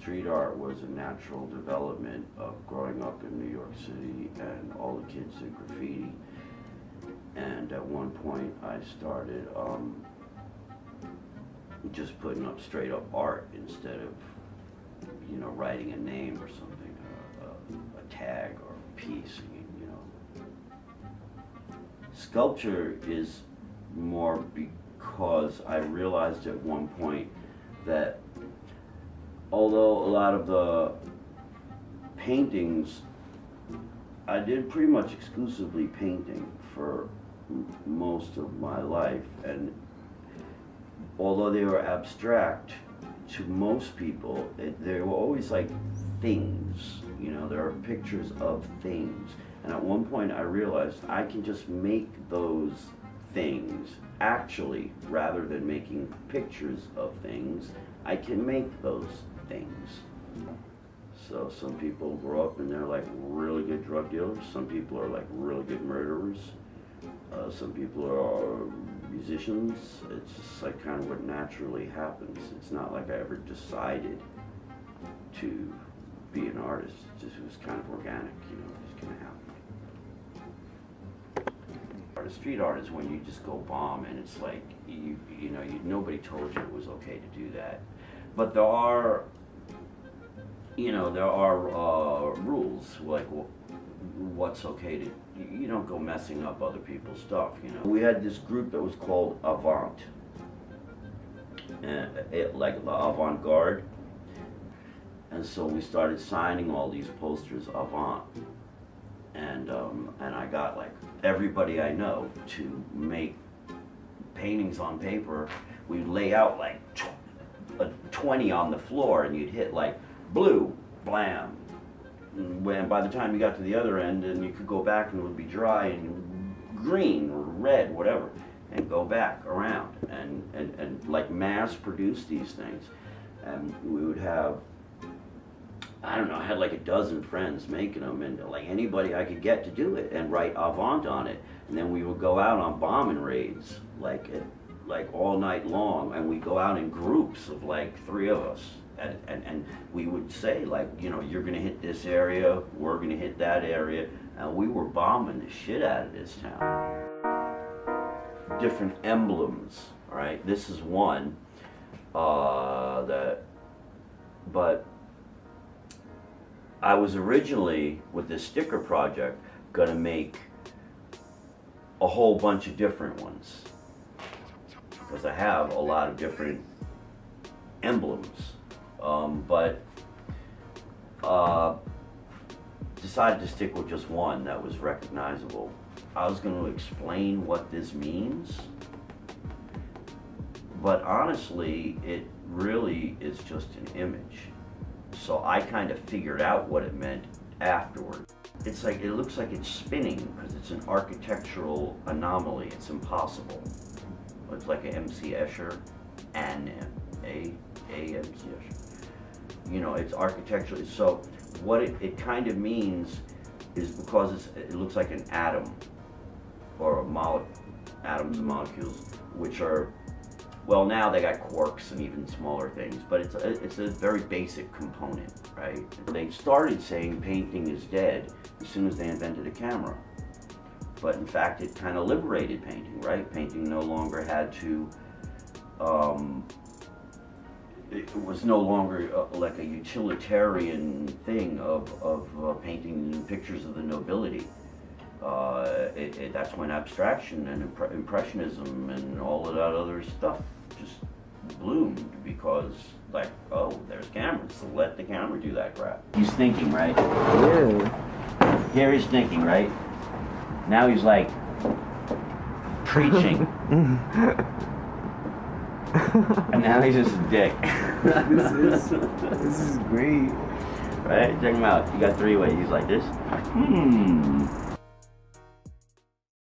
street art was a natural development of growing up in New York City, and all the kids did graffiti. And at one point I started just putting up straight up art instead of, you know, writing a name or something, a tag or a piece, you know. Sculpture is more because I realized at one point that although a lot of the paintings, I did pretty much exclusively painting for most of my life, and although they were abstract to most people, they were always like things, you know, there are pictures of things. And at one point I realized I can just make those things actually, rather than making pictures of things, I can make those things. So some people grow up and they're like really good drug dealers, some people are like really good murderers, some people are musicians. It's just like kind of what naturally happens. It's not like I ever decided to be an artist. It just was kind of organic, you know, just kind of happened. Street art is when you just go bomb, and it's like you know, nobody told you it was okay to do that. But there are, you know, there are rules, like what's okay to, you don't go messing up other people's stuff, you know. We had this group that was called Avant, and like the avant-garde, and so we started signing all these posters Avant, and I got like everybody I know to make paintings on paper. We'd lay out like 20 on the floor, and you'd hit like blue, blam. When by the time you got to the other end, and you could go back and it would be dry, and green or red, whatever, and go back around and like mass produce these things. And we would have, I don't know, I had like a dozen friends making them, and like anybody I could get to do it and write Avant on it. And then we would go out on bombing raids like all night long, and we'd go out in groups of like 3 of us. And we would say, like, you know, you're gonna hit this area, we're gonna hit that area, and we were bombing the shit out of this town. Different emblems, all right? This is one but I was originally, with this sticker project, gonna make a whole bunch of different ones, because I have a lot of different emblems. But decided to stick with just one that was recognizable. I was going to explain what this means, but honestly, it really is just an image. So I kind of figured out what it meant afterward. It's like, it looks like it's spinning because it's an architectural anomaly. It's impossible. It's like a M.C. Escher and a M.C. Escher. You know, it's architecturally. So what it kind of means is, because it looks like an atom, or atoms and molecules, which are, well, now they got quarks and even smaller things, but it's a very basic component, right? They started saying painting is dead as soon as they invented a camera. But in fact, it kind of liberated painting, right? Painting no longer had to, it was no longer like a utilitarian thing of painting pictures of the nobility. That's when abstraction and impressionism and all of that other stuff just bloomed, because like, oh, there's cameras, so let the camera do that crap. He's thinking, right? Yeah. Here he's thinking, right? Now he's like preaching. And now he's just a dick. This is great. Right? Check him out. You got 3 ways. He's like this.